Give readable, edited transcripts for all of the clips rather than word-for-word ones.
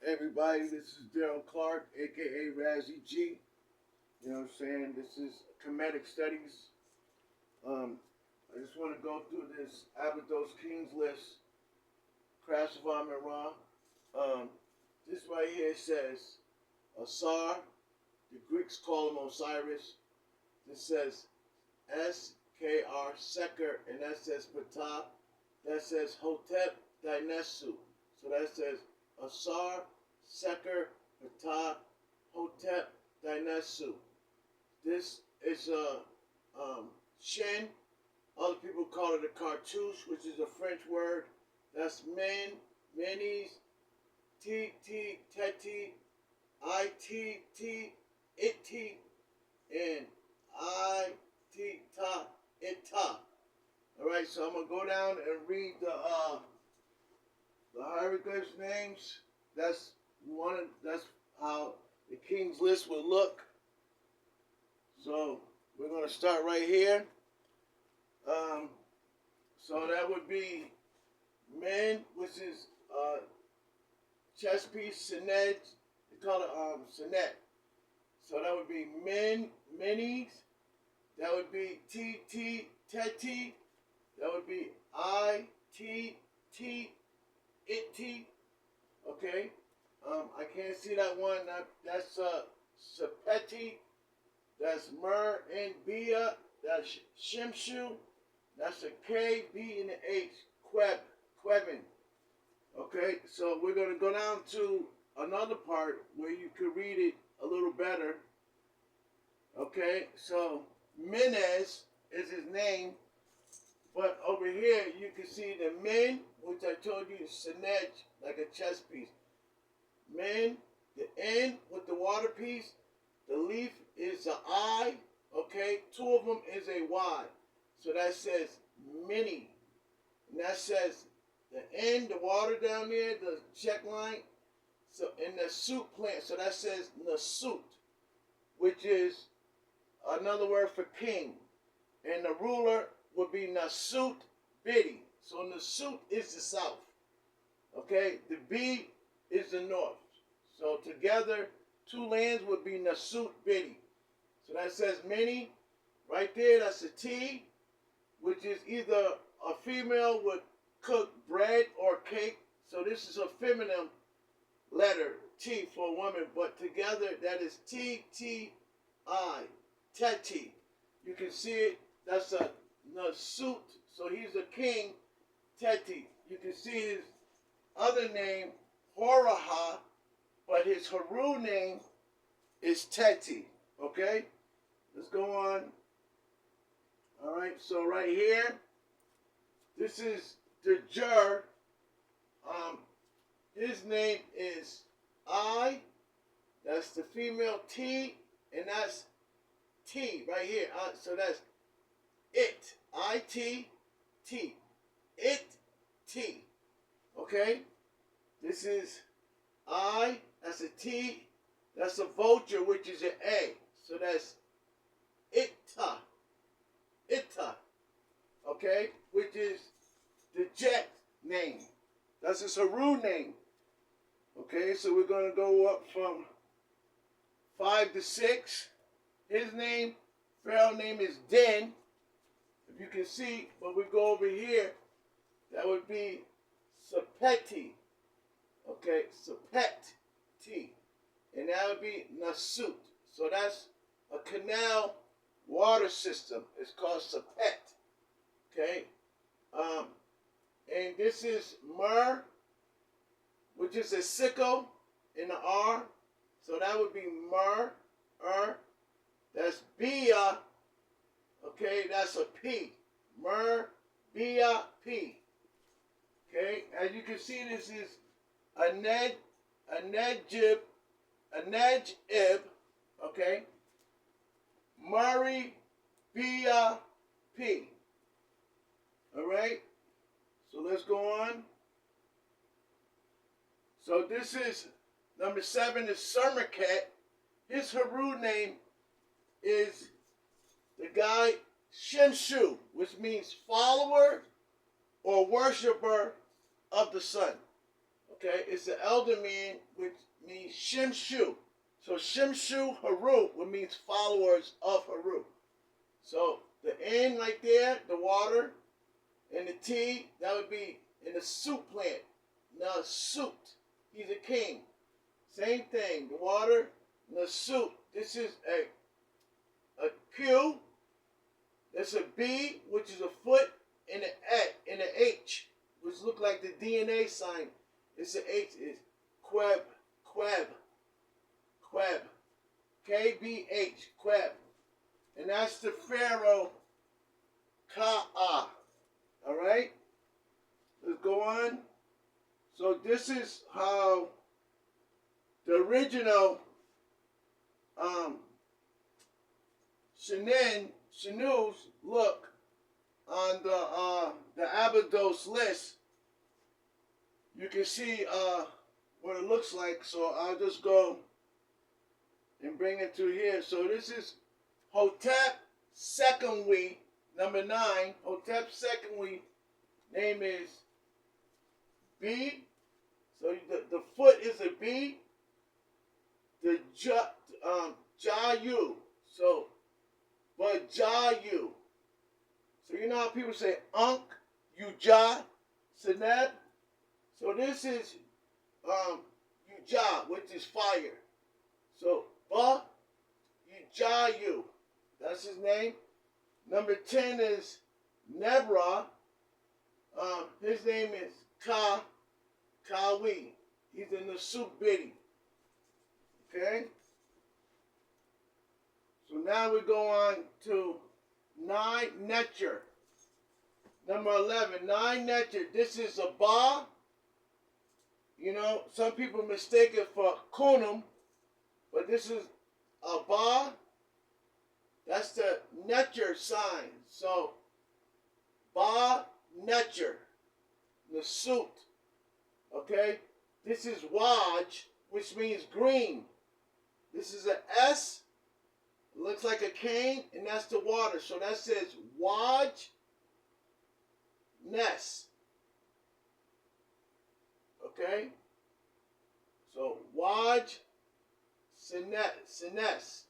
everybody? This is Daryl Clark, aka Razzie G. You know what I'm saying? This is Comedic Studies. I just want to go through this Abydos Kings list, Krasnovar Miran. This right here says Asar. The Greeks call him Osiris. This says S-K-R, Seker, and that says Ptah. That says Hotep Dinesu. So that says Asar, Seker, Ptah, Hotep Dinesu. This is a Shin. Other people call it a cartouche, which is a French word. That's men, menes, T, teti, I-T, iti, and I-T, ta, ita. Alright, so I'm going to go down and read the hieroglyphs names. That's how the king's list will look. So we're going to start right here. So that would be men, which is chess piece, senet. They call it senet. So that would be men, menes. That would be T, teti. That would be I-T, iti. Okay. I can't see that one. That's Sepeti. That's Mer and Bia. That's Shimshu. That's a K, B, and an H. Quevin. Okay, so we're going to go down to another part where you could read it a little better. Okay, so Menez is his name. But over here, you can see the men, which I told you is Senej, like a chess piece. Men, the N with the water piece. The leaf is an I. Okay, two of them is a Y. So that says mini. And that says the N, the water down there, the check line. So in the suit plant, so that says Nasut, which is another word for king. And the ruler would be Nasut Bidi. So Nasut is the south. Okay, the B is the north. So together, two lands would be Nasut Bidi. So that says many. Right there, that's a T, which is either a female would cook bread or cake. So this is a feminine letter, T for a woman. But together, that is T-T-I, Teti. You can see it. That's a Nasut. So he's a king, Teti. You can see his other name, Horaha, but his Haru name is Teti. Okay? Let's go on. All right, so right here, this is the Jur. His name is I. That's the female T, and that's T right here. So that's it. I-T-T. It, T. Okay? This is I. That's a T. That's a vulture, which is an A. So that's Itta. Itta. Okay? Which is the jet name. That's his Haru name. Okay? So we're going to go up from 5 to 6. His name, Pharaoh name is Den. If you can see, but we go over here, that would be Sepeti. Okay? Sepeti. And that would be Nasut. So that's a canal water system. It's called Sepet. Okay? And this is Mer, which is a sickle in the R. So that would be Mer. That's Bia. Okay, that's a P. Mer, Bia, P. Okay, as you can see, this is a Nejib. Okay. Murray, Bia, P. Alright? So let's go on. So this is, number 7 is Surmaket. His Haru name is the guy Shemshu, which means follower or worshiper of the sun. Okay, it's the elder man, which means Shimshu. So Shimshu Haru, which means followers of Haru. So the N right there, the water, and the T, that would be in the suit plant. Now suit, he's a king. Same thing, the water, and the suit. This is a Q, that's a B, which is a foot, and an A, and an H, which look like the DNA sign. It's an H, it's Queb, KBH, Queb. And that's the Pharaoh Ka'a. Alright? Let's go on. So this is how the original Shanus look on the Abydos list. You can see what it looks like. So I'll just go and bring it to here. So this is Hotep Secondly, number 9. Hotep Secondly, name is B. So the foot is a B. The Jayu. So, but Jayu. So you know how people say Unk, Uja, Seneb. So this is Uja, which is fire. So Ba Ujayu. That's his name. Number 10 is Nebra. His name is Kawi. He's in the Subidi. Okay? So now we go on to 9 Netcher. Number 11, 9 Netcher. This is a Ba. You know, some people mistake it for Kunum, but this is a Ba. That's the Netcher sign. So, Ba Netcher. The suit. Okay? This is Waj, which means green. This is an S. It looks like a cane, and that's the water. So that says Waj Ness. Okay? So Waj Sines.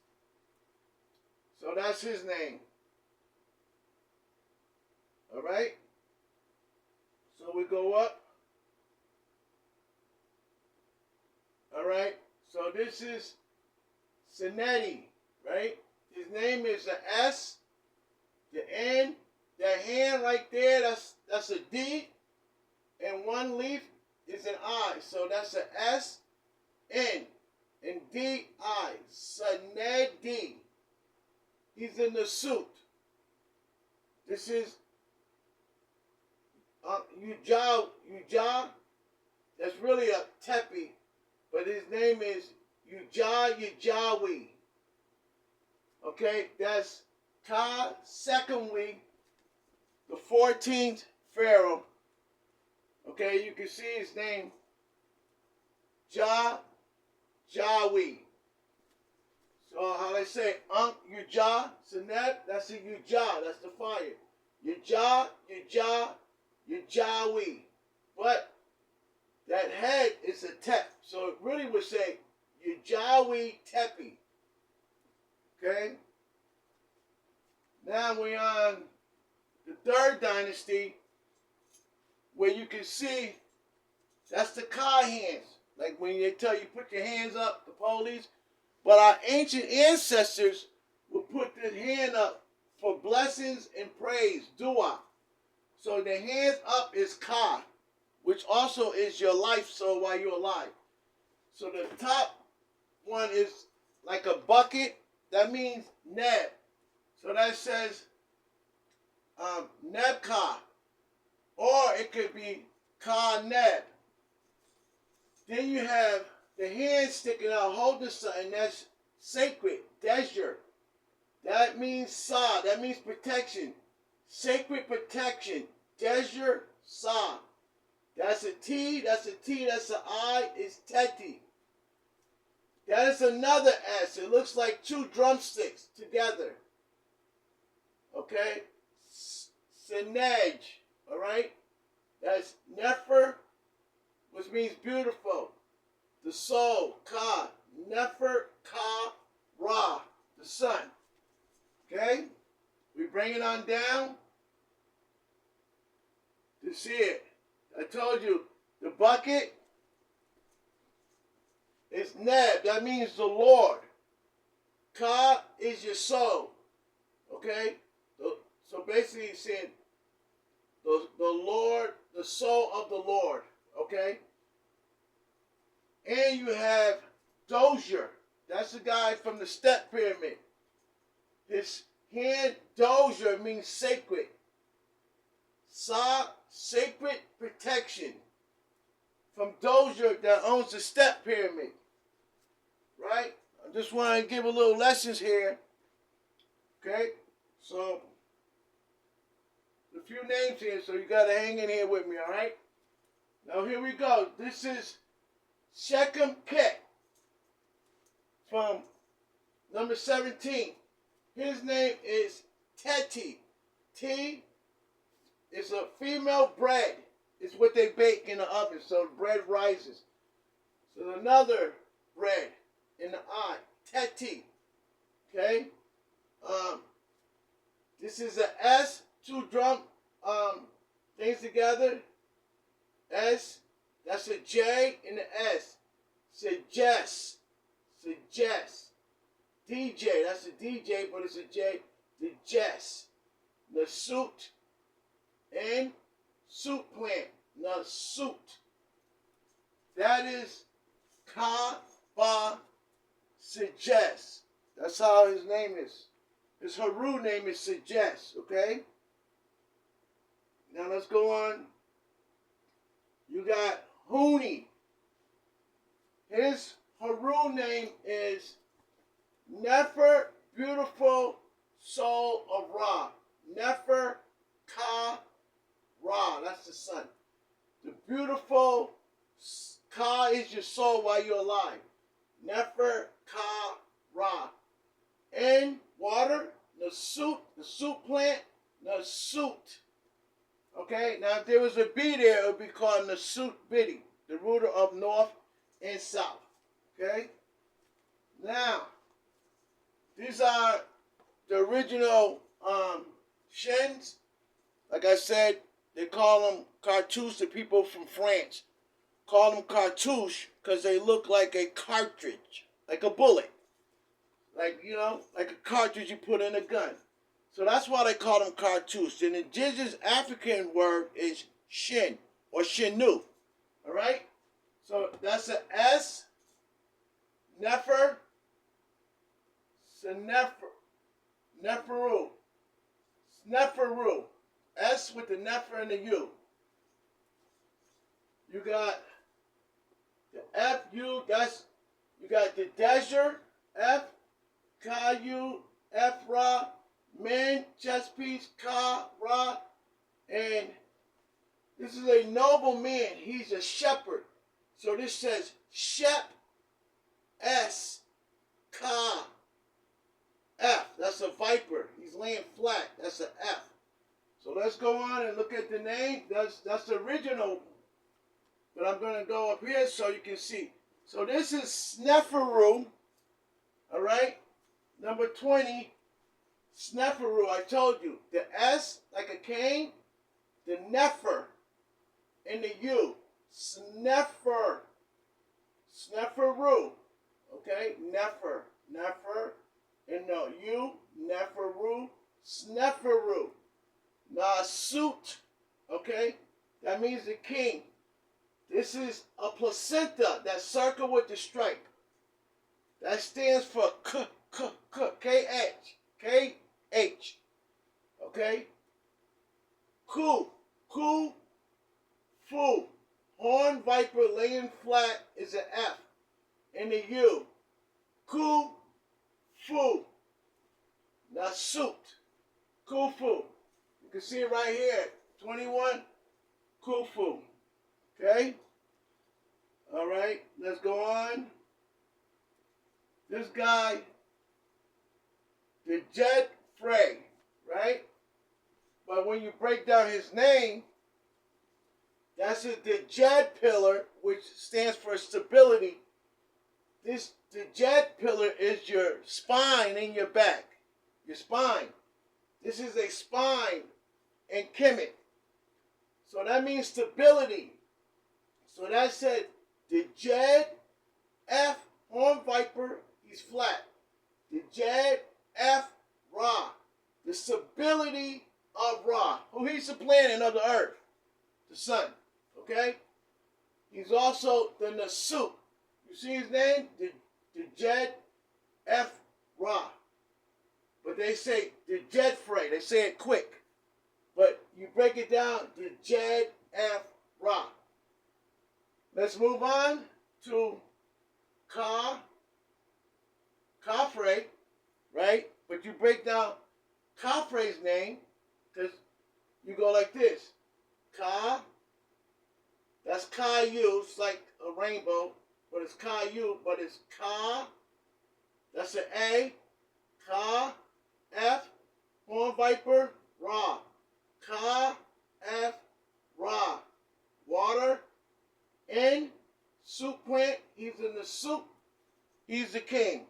So that's his name. Alright? So we go up. Alright? So this is Sinetti, right? His name is the S, the N, that hand right there, that's a D, and one leaf is an I. So that's a S, N, and D, I. Sinetti. He's in the suit. This is Uja. That's really a Tepi, but his name is Ujawi. Okay, that's Ka Secondly, the 14th Pharaoh. Okay, you can see his name, Jawi. So how they say, Uja, Seneb, that's a Uja, that's the fire. Ujawi. But that head is a Tep. So it really would say Ujawi Tepi. Okay? Now we're on the 3rd dynasty, where you can see that's the Ka hands. Like when they tell you put your hands up, the police. But our ancient ancestors would put their hand up for blessings and praise, dua. So the hands up is Ka, which also is your life, so while you're alive. So the top one is like a bucket. That means Neb. So that says Nebka. Or it could be Ka Neb. Then you have the hand sticking out holding something that's sacred. Desert. That means Sa. That means protection. Sacred protection. Desert Sa. That's a T. That's a T. That's an I. It's Teti. That is another S. It looks like 2 drumsticks together. Okay? Sinej. Alright? That's Nefer which means beautiful. The soul, Ka, Nefer, Ka, Ra, the sun. Okay? We bring it on down to see it. I told you, the bucket is Neb. That means the Lord. Ka is your soul. Okay? So basically he's saying the Lord, the soul of the Lord. Okay? And you have Dozier. That's the guy from the step pyramid. His hand, Dozier, means sacred. Sa, sacred protection. From Dozier that owns the step pyramid. Right? I just want to give a little lessons here. Okay? So, a few names here, so you got to hang in here with me, all right? Now, here we go. This is Shechem Ket from number 17. His name is Teti. T is a female bread. It's what they bake in the oven, so the bread rises. So another bread in the eye, Teti. Okay? This is a S, two drum things together. S, that's a J in the S. Suggest. Suggest. DJ, that's a DJ, but it's a J. The Jess. The suit. And suit plant. The suit. That is Ka Ba Suggest. That's how his name is. His Haru name is Suggest, okay? Now let's go on. You got Huni. His Haru name is Nefer, beautiful soul of Ra. Nefer Ka Ra. That's the sun. The beautiful Ka is your soul while you're alive. Nefer Ka Ra. And water, the suit plant, the suit. Okay, now if there was a B there, it would be called Nasut Biddy, the ruler of north and south. Okay? Now, these are the original Shens. Like I said, they call them cartouche. The people from France call them cartouche because they look like a cartridge, like a bullet. Like, you know, like a cartridge you put in a gun. So that's why they call them cartouche. The indigenous African word is shin or shinu. All right? So that's an S, Nefer, Neferu. Neferu. S with the Nefer and the U. You got the F, U, that's, you got the Desert, F, Ka-U, F, Ra, Man, chest piece, Ka, Ra, and this is a noble man. He's a shepherd. So this says Shep, S, Ka, F. That's a viper. He's laying flat. That's an F. So let's go on and look at the name. That's the original. But I'm going to go up here so you can see. So this is Sneferu. All right. Number 20. Sneferu. I told you. The S like a cane. The Nefer. And the U. Snefer. Sneferu. Okay. Nefer. Nefer. And the U. Neferu. Sneferu. Nasut. Okay. That means the king. This is a placenta, that circle with the stripe. That stands for K-H. K-H. Okay? Ku. Ku. Fu. Horn viper laying flat is an F. And the U. Ku. Fu. Nasut. Kufu. You can see it right here. 21. Kufu. Okay? All right, let's go on. This guy, the Jet Frey, right? But when you break down his name, That's the Jed pillar, which stands for stability. The Jed pillar is your spine in your back. Your spine. This is a spine in Kemet. So that means stability. So that said, the Jed F Horn Viper, he's flat. The Jed F Ra, the stability of Ra, who he's the planet of the earth, the sun. Okay? He's also the Nasut. You see his name? The Jed F Ra. But they say the Jed Frey. They say it quick. But you break it down, the Jed F Ra. Let's move on to Khafre, right? But you break down Khafre's name because you go like this. Ka, that's Caillou. It's like a rainbow, but it's Caillou, but it's Ka. That's an A. Ka, F, Horn Viper, Ra. Ka, F, Ra. Water, N, soup plant. He's in the soup. He's the king.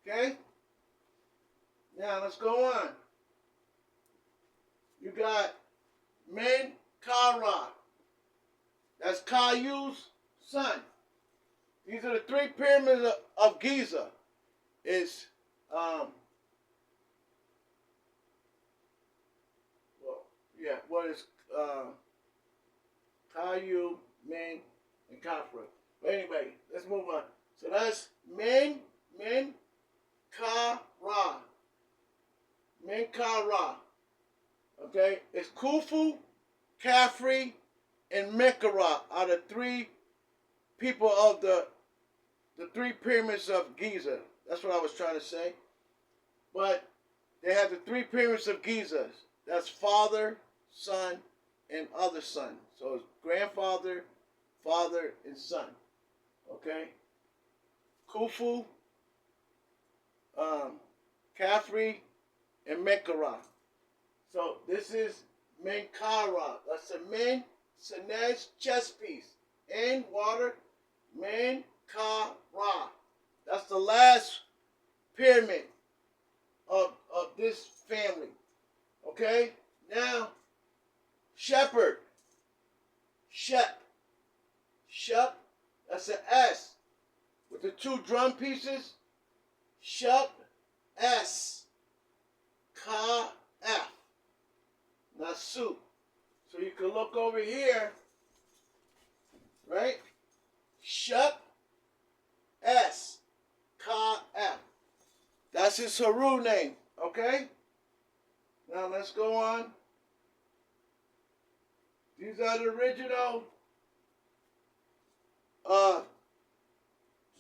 Okay? Now let's go on. You got Men Kara. That's Caillou's son. These are the three pyramids of Giza. It's what is Caillou, Men, and Khafre. But anyway, let's move on. So that's Men Kara. Men Kara. Okay? It's Khufu, Khafre, and Menkaura are the three people of the three pyramids of Giza. That's what I was trying to say. But they have the three pyramids of Giza. That's father, son, and other son. So it's grandfather, father, and son. Okay? Khufu, Khafre, and Menkaura. So this is Menkaura. That's a Men, Senej, chess piece. And water, Menkaura. That's the last pyramid of this family. Okay? Now, shepherd. Shep. That's an S. With the two drum pieces. Shep. S. Ka. F. Nasut. So you can look over here. Right? Shep. S. Ka. F. That's his Haru name. Okay? Now let's go on. These are the original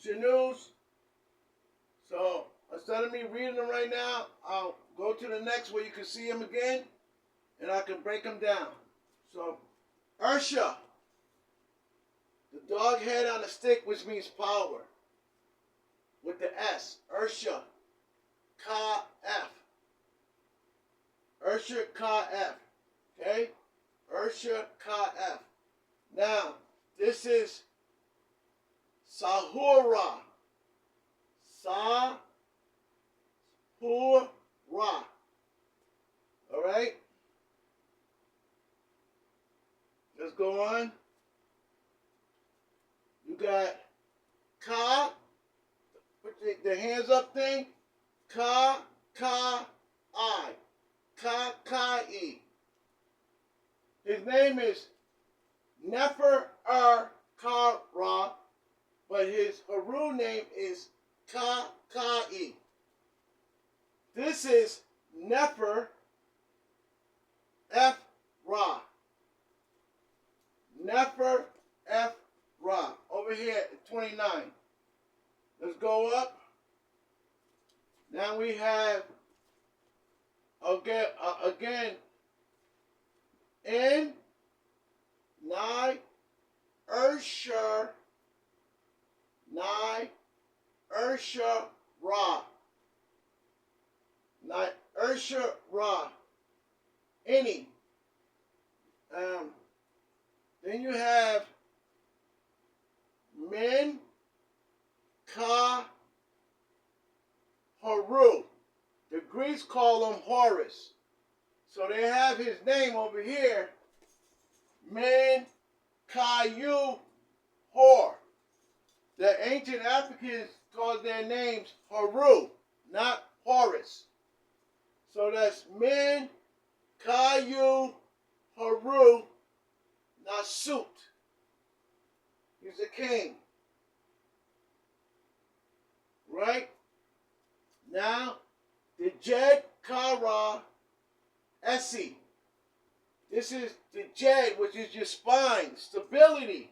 Janus. So instead of me reading them right now, I'll go to the next where you can see them again, and I can break them down. So Ursha, the dog head on a stick, which means power, with the S. Ursha, Ka F. Ursha Ka F. Okay? Ursha Ka F. Now, this is Sahura. Sahura. Alright? Let's go on. You got Ka. Put the hands up thing. Ka, I. Ka-I. His name is Nefer-Kara, but his Haru name is Ka-I. This is Nefer F Ra. Nefer F Ra. Over here at 29. Let's go up. Now we have again N Nai Ursha Ra. Nai Ursha Ra. Any Then you have Men Ka Haru. The Greeks call him Horus. So they have his name over here, Men Kayu Hor. The ancient Africans called their names Haru, not Horus. So that's Men Kayu Haru Nasut. He's a king. Right? Now, the Jed Kara Essie. This is the Jed, which is your spine, stability.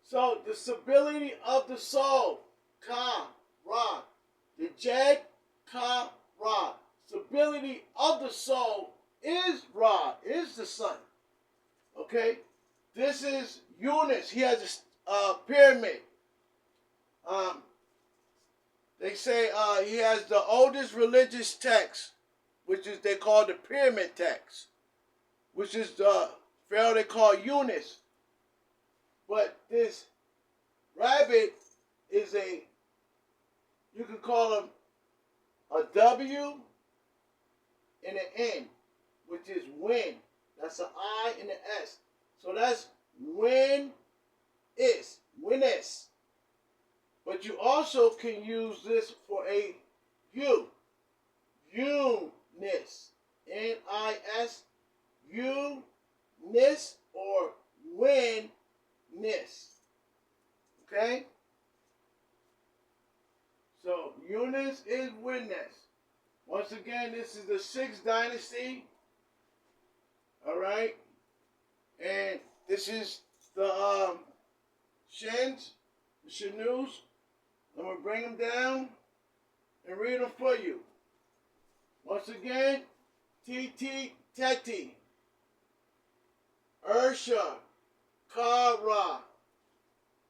So the stability of the soul, Ka Ra. The Jed Ka Ra. Stability of the soul is Ra, is the sun. Okay? This is Eunice. He has a pyramid. They say he has the oldest religious text, which is they call the pyramid text, which is the pharaoh they call Eunice. But this rabbit is you can call him a W and an N, which is win. That's an I and an S. So that's win is, win-is. But you also can use this for a U. Eunice. N-I-S. Eunice or win-ness. Okay? So Eunice is win-ness. Once again, this is the 6th dynasty. Alright? And this is the Shins, the Shanus. I'm going to bring them down and read them for you. Once again, Titi Teti, Ursha Kara,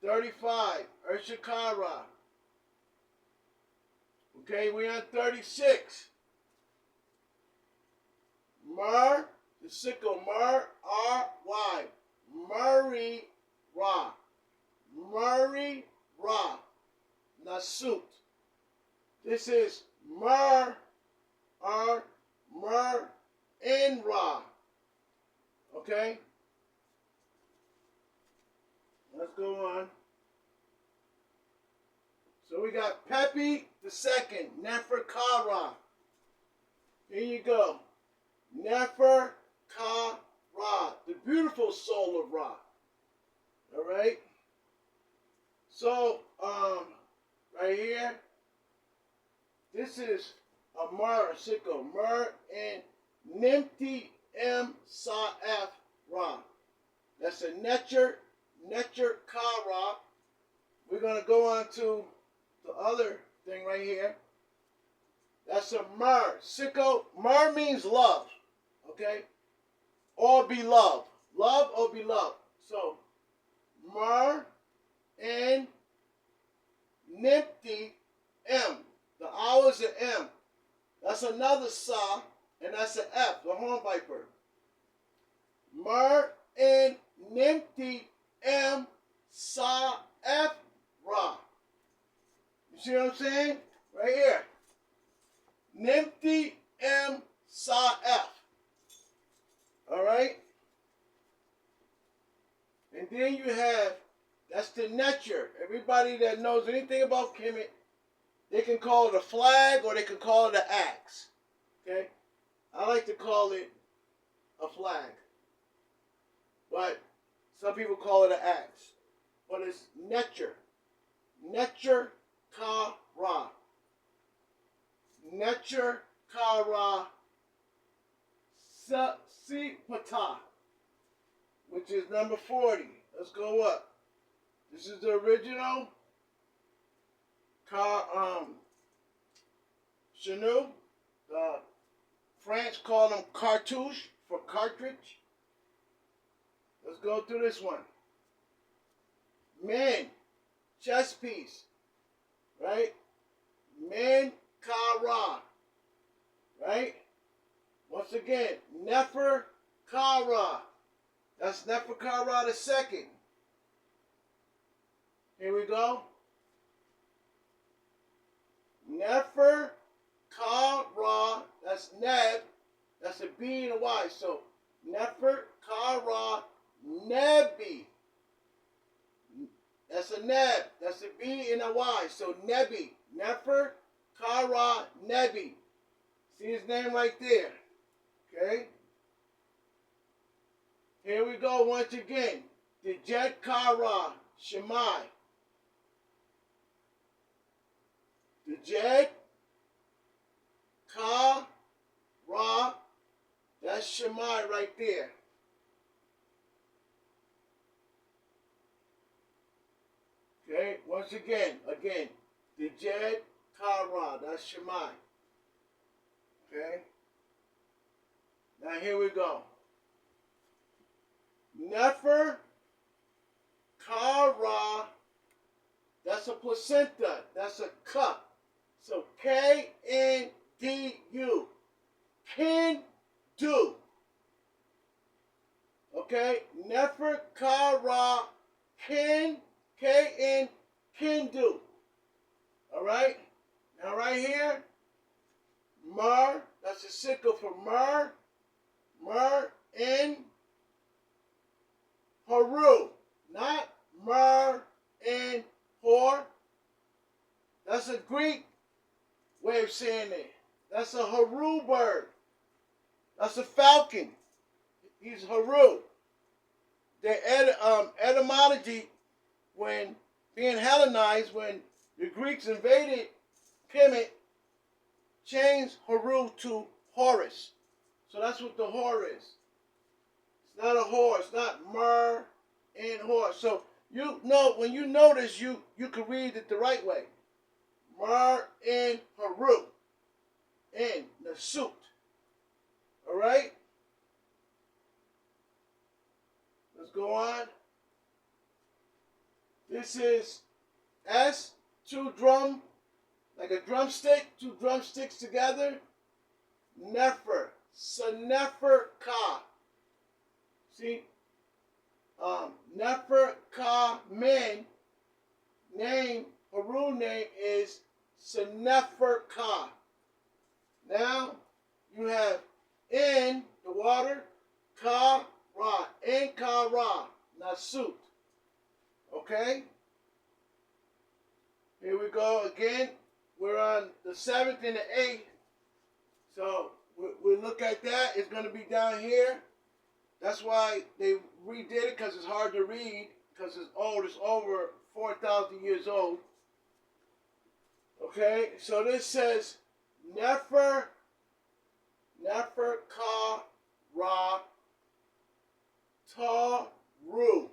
35, Ursha Kara. Okay, we're on 36. Mur, the sickle, Mur, R-Y, Murray Ra, Murray Ra, Nasut. This is Mur, Mur, and Ra. Okay? Let's go on. So we got Pepi the second, Neferkara. Here you go. Neferkara, the beautiful soul of Ra. All right? So, right here, this is a Mur, a sickle, Mur, and Nimti M Sa'ef Ra. That's a Netcher Kara. We're going to go on to the other thing right here. That's a Mur. Sickle, Mur means love. Okay? Or beloved. Love or beloved. So, Mur and Nimti M. The O is an M. That's another Sa, and that's an F, the horn viper. Mur and Nimti M Sa F Ra. You see what I'm saying? Right here. Nimti M Sa F. Alright? And then you have, that's the Netcher. Everybody that knows anything about Kemet, they can call it a flag or they can call it an axe. Okay? I like to call it a flag. But some people call it an axe. But it's Netcher. Netcher Ka Ra. Netcher Ka Ra Sipata, which is number 40. Let's go up. This is the original Chanu. French call them cartouche for cartridge. Let's go through this one. Men, chess piece, right? Men Kara, right? Once again, Nefer Kara. That's Neferkara the second. Here we go. Neferkara, that's Neb, that's a B and a Y. So Neferkara Nebi. That's a Neb, that's a B and a Y. So Nebi, Neferkara Nebi. See his name right there. Okay? Here we go once again. The Jet Kara Shemai. The Jet Kara, that's Shemai right there. Okay, once again, the Jet Kara, that's Shemai. Okay? Now here we go. Nefer Kara, that's a placenta, that's a cup. So K-N-D-U, Kindu. Okay, Nefer Kara K-N, Kindu. All right, now right here, Mer, that's a sickle for Mer in Haru, not Mer in Hor. That's a Greek way of saying it. That's a Haru bird. That's a falcon. He's Haru. The etymology, when being Hellenized, when the Greeks invaded Kemet, changed Haru to Horus. So that's what the Hor is. It's not a whore. It's not Mer and whore. So you know, when you notice, you can read it the right way. Mer and Haru. And the suit. All right? Let's go on. This is S, two drum, like a drumstick, two drumsticks together. Nefer. Nefer Ka. See? Nefer Ka men, name, Haru name is Nefer Ka. Now you have in the water, Ka Ra, in Ka Ra, Nasut. Okay? Here we go again. We're on the 7th and the 8th. So we look at that. It's going to be down here. That's why they redid it, because it's hard to read, because it's old. It's over 4,000 years old. Okay? So this says Nefer Ka Ra Ta Ru.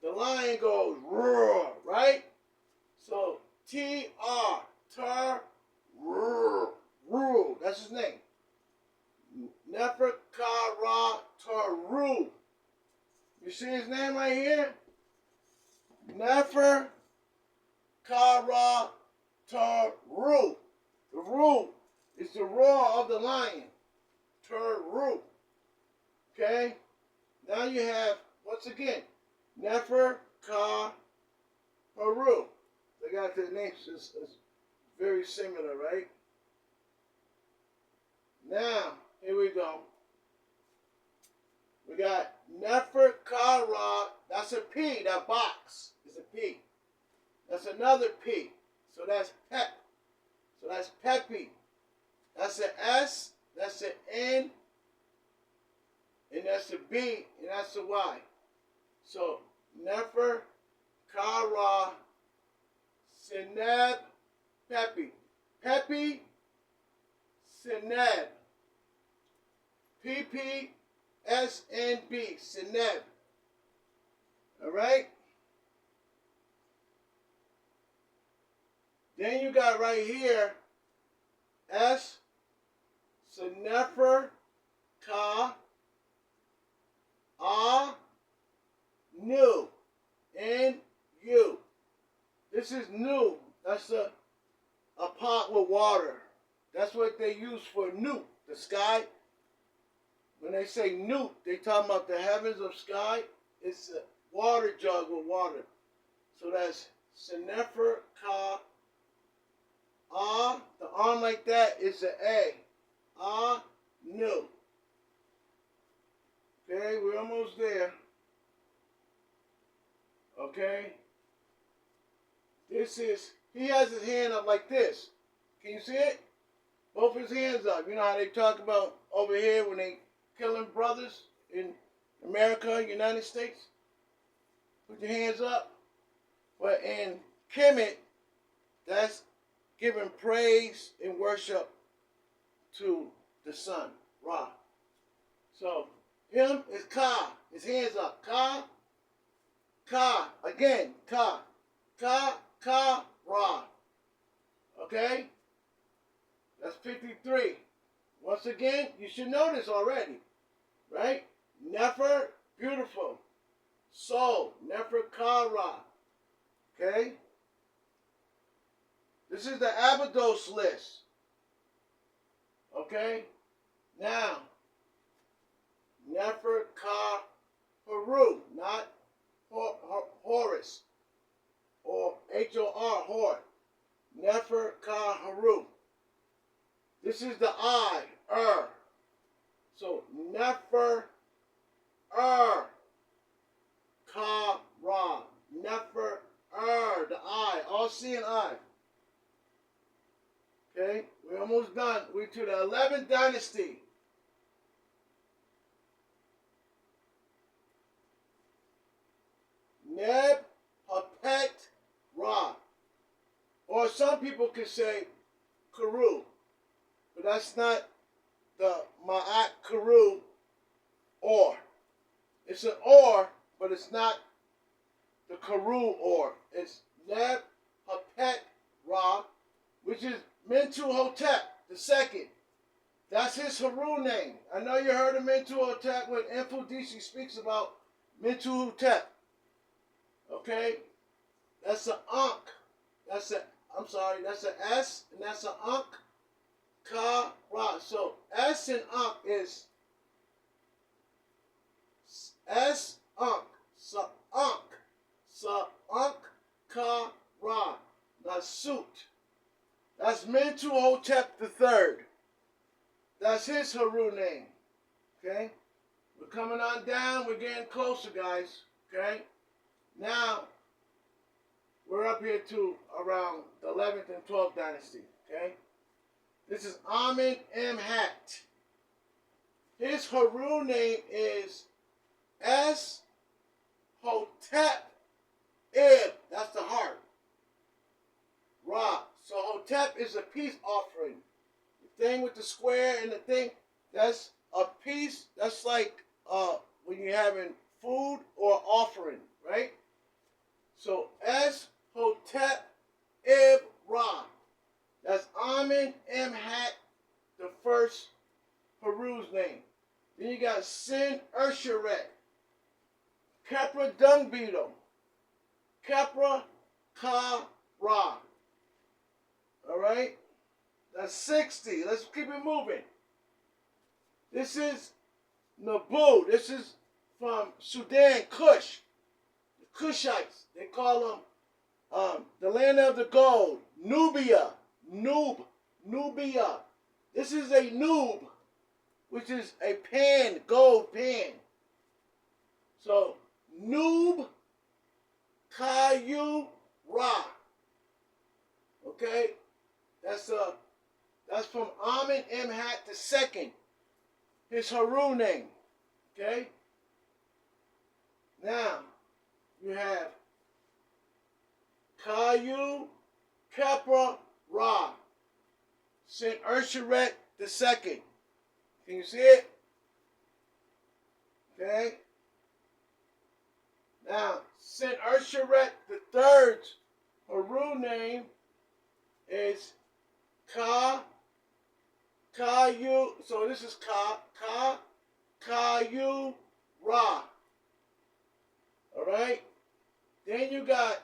The lion goes roar, right? So T-R, Tar Ru. That's his name. Nefer Ka Ra Ta Ru. You see his name right here? Nefer Ka Ra Ta Ru. The Ru is the roar of the lion. Ru. Okay? Now you have, once again, Nefer Ka Haru. They got their names is very similar, right? Now, here we go. We got Nefer Ka Ra. That's a P. That box is a P. That's another P. So that's Pep. So that's Peppy. That's an S. That's an N. And that's a B. And that's a Y. So Nefer Ka Ra Seneb Peppy. Peppy Seneb. P-P-S-N-B. Seneb. All right? Then you got right here S. Nefer Ka Nu. N-U. This is Nu. That's a pot with water. That's what they use for Nu, the sky. When they say newt, they talking about the heavens of sky. It's a water jug with water. So that's Senefer Ka Ah. The arm like that is an A. Ah, Nu. Okay, we're almost there. Okay. This is, he has his hand up like this. Can you see it? Both his hands up. You know how they talk about over here when they killing brothers in America, United States? Put your hands up. But in Kemet, that's giving praise and worship to the sun, Ra. So, him is Ka. His hands up. Ka. Ka. Again, Ka. Ka. Ka. Ra. Okay? That's 53. Once again, you should know this already. Right? Nefer, beautiful. Soul, Nefer Ka Ra. Okay? This is the Abydos list. Okay? Now, Nefer Ka Haru, not Horus, or H-O-R, Hor. Nefer Ka Haru. This is the I, So, Nefer Ka Ra. Nefer the I, all C and I. Okay, we're almost done. We're to the 11th dynasty. Neb Hapet Ra. Or some people could say Karu. But that's not the Ma'at Karu or. It's an or, but it's not the Karu or. It's Neb Hapet Ra, which is Mentu Hotep the second. That's his Haru name. I know you heard of Mentu Hotep when Infodici speaks about Mentu Hotep. Okay? That's an Ankh. That's an S, and that's an Ankh. Ka Ra. So S and Ankh is S Ankh. Sa Ankh. Sa Ankh Ka Ra. Nasut. That's Mentu Hotep the third. That's his Haru name. Okay? We're coming on down. We're getting closer, guys. Okay? Now, we're up here to around the 11th and 12th dynasty. Okay? This is Amen-Em-Hat. His Haru name is S. Hotep Ib. That's the heart. Ra. So Hotep is a peace offering. The thing with the square and the thing, that's a piece. That's like when you're having food or offering, right? So S. Hotep Ib Ra. That's Amen-Em-Hat, the first Haru's name. Then you got Sin Ursheret, Kepra Dung Beetle, Kepra Ka Ra. Alright? That's 60. Let's keep it moving. This is Nabu. This is from Sudan, Kush. The Kushites. They call them the land of the gold. Nubia. Nubia. This is a noob, which is a pan, gold pan. So, Noob Kayu Ra. Okay? That's from Amen-Em-Hat the second. His Haru name. Okay? Now, you have Kayu Kepra Ra. Saint Ursheret the second. Can you see it? Okay? Now, Saint Ursheret the third's Haru name is Kayu. So this is Kayu Ra. Alright? Then you got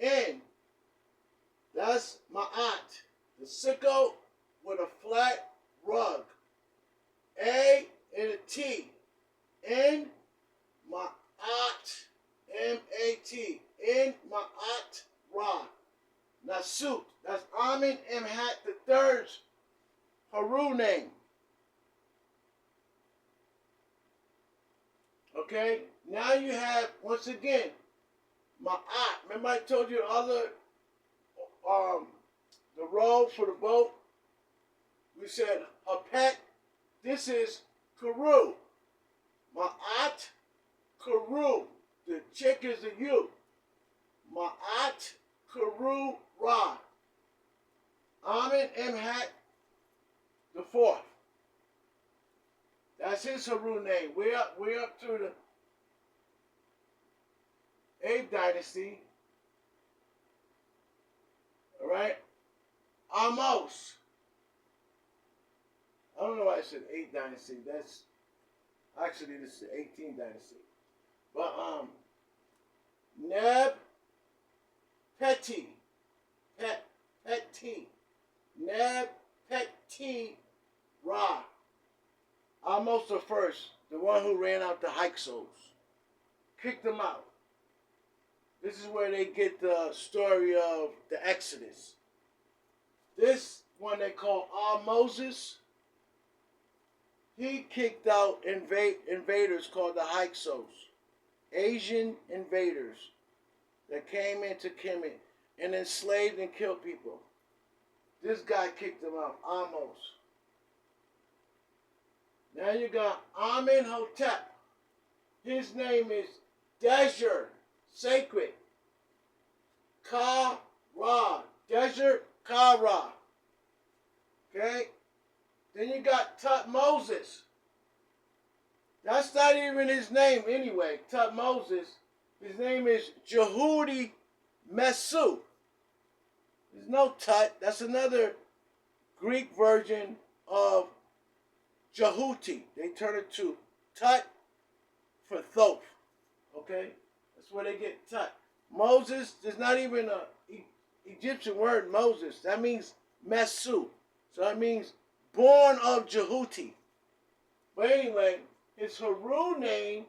N. That's Ma'at. The sickle with a flat rug. A and a T. In Ma'at, M-A-T. In Ma'at Ra. Nasut. That's Amin Imhat the third's Haru name. Okay? Now you have, once again, Ma'at. Remember I told you the other, the row for the boat? We said a pet. This is Karu. Ma'at Karu. The chick is a U. Ma'at Karu Ra. Amin Imhat the fourth. That's his Haru name. We're up through the 8th dynasty. All right? Amos. I don't know why I said 8th dynasty. That's actually this is the 18th dynasty. But Neb Peti. Neb Peti Ra. Amos the first, the one who ran out the Hyksos. Kicked them out. This is where they get the story of the Exodus. This one they call Moses. He kicked out invaders called the Hyksos. Asian invaders that came into Kemet and enslaved and killed people. This guy kicked them out, Amos. Now you got Amenhotep. His name is Desert, sacred. Ka-Ra, Desert Ka-Ra. Okay? Then you got Tutmosis. That's not even his name anyway, Tutmosis. His name is Jehudi Mesu. There's no Tut. That's another Greek version of Jehuti. They turn it to Tut for Thoth. Okay? That's where they get Tut. Moses, there's not even a Egyptian word Moses. That means Mesu. So that means born of Jehuti. But anyway, his Haru name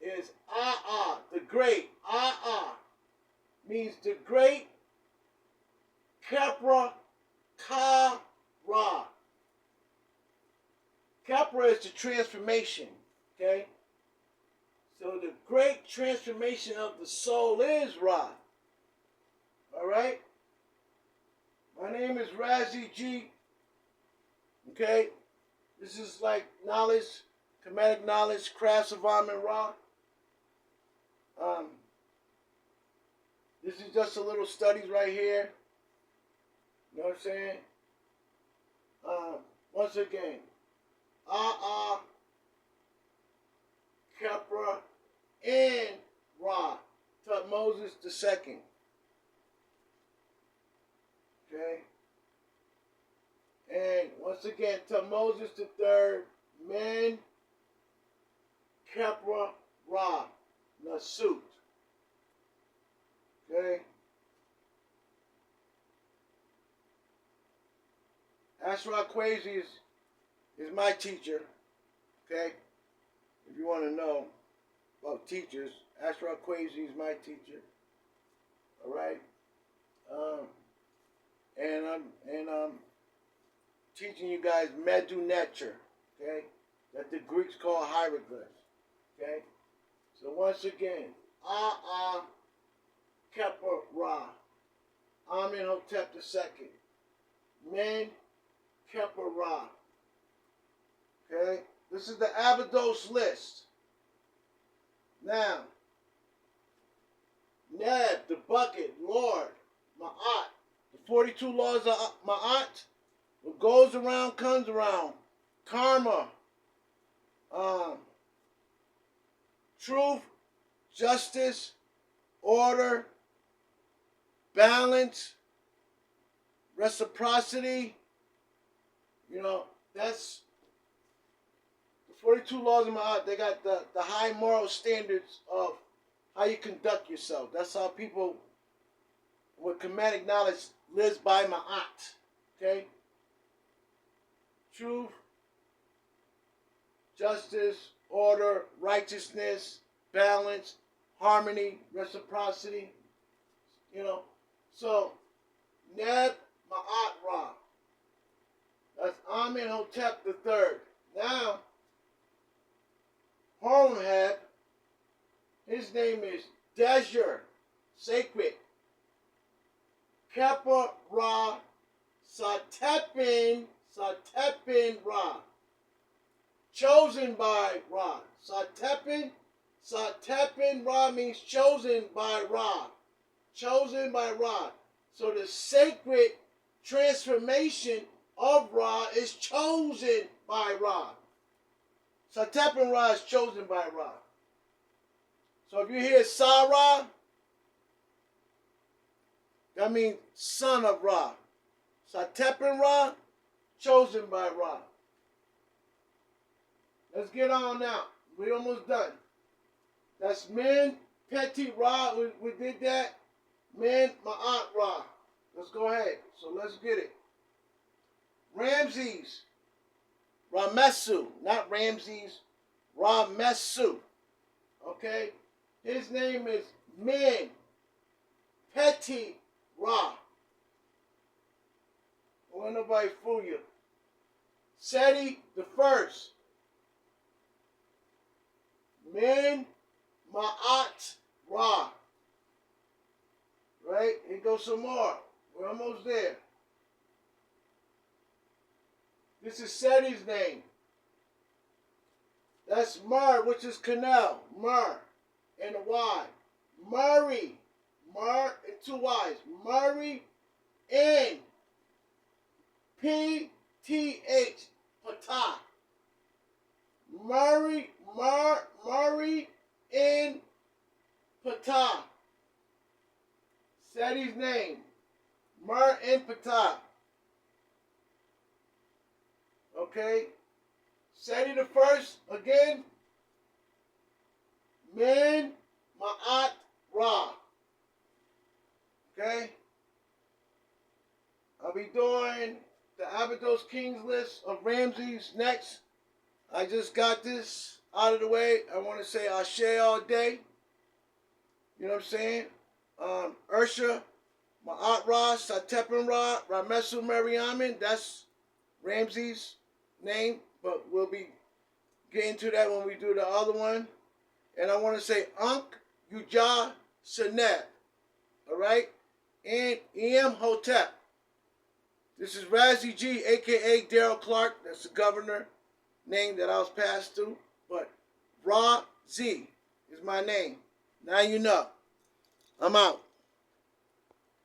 is Aa, the great. Aa means the great Kepra Ka-Ra. Kepra is the transformation, okay? So the great transformation of the soul is Ra. All right? My name is Razi G. Okay? This is like knowledge, Kemetic knowledge, crafts of Amen Ra. This is just a little studies right here. You know what I'm saying? Once again, Kepra, and Ra. Tutmosis the second. Okay? And once again, Tutmosis the third, Men, Kepra, Ra, Nasut. Okay? Asra Quasi is my teacher. Okay? If you want to know about teachers, Asra Quasi is my teacher. All right? And I'm teaching you guys medu nature, okay? That the Greeks call hieroglyphs, okay? So once again, Kepra Ra, Amenhotep II, Men Kepra Ra, okay? This is the Abydos list. Now, Neb, the bucket, Lord, Ma'at, the 42 laws of Ma'at, what goes around comes around. Karma, truth, justice, order, balance, reciprocity. You know, that's the 42 laws of Ma'at. They got the high moral standards of how you conduct yourself. That's how people with Kemetic knowledge lives by Ma'at. Okay? Truth, justice, order, righteousness, balance, harmony, reciprocity. You know, so Neb Ma'at Ra. That's Amenhotep III. Now, Horemheb, his name is Dejur, sacred. Kepa Ra Satepin Ra. Chosen by Ra. Satepin Ra means chosen by Ra. Chosen by Ra. So the sacred transformation of Ra is chosen by Ra. Satepin Ra is chosen by Ra. So if you hear Sarah, that means son of Ra. Satepin Ra, chosen by Ra. Let's get on now. We're almost done. That's Men Petit Ra. We did that. Men Ma'at Ra. Let's go ahead. So let's get it. Ramses. Ramesu. Not Ramses. Ramesu. Okay? His name is Men Petit Ra. Don't let nobody fool you. Seti the first. Men Ma'at Ra. Right? Here goes some more. We're almost there. This is Seti's name. That's Mer, which is canal. Mer. And a Y. Murray. Mer and two Y's. Murray and Pth. Patah. Murray and Patah. Seti's name. Mer and Patah. Okay. Seti the first again. Men Ma'at Ra. Okay. I'll be doing the Abydos Kings list of Ramses next. I just got this out of the way. I want to say Ashe all day. You know what I'm saying? Ursha, Ma'at Ra, Satepin Ra, Ramesu Meriamin. That's Ramses' name, but we'll be getting to that when we do the other one. And I want to say Ankh Uja Seneb. All right? And Em Hotep. This is Razzie G, a.k.a. Daryl Clark. That's the governor name that I was passed to. But Ra Z is my name. Now you know. I'm out.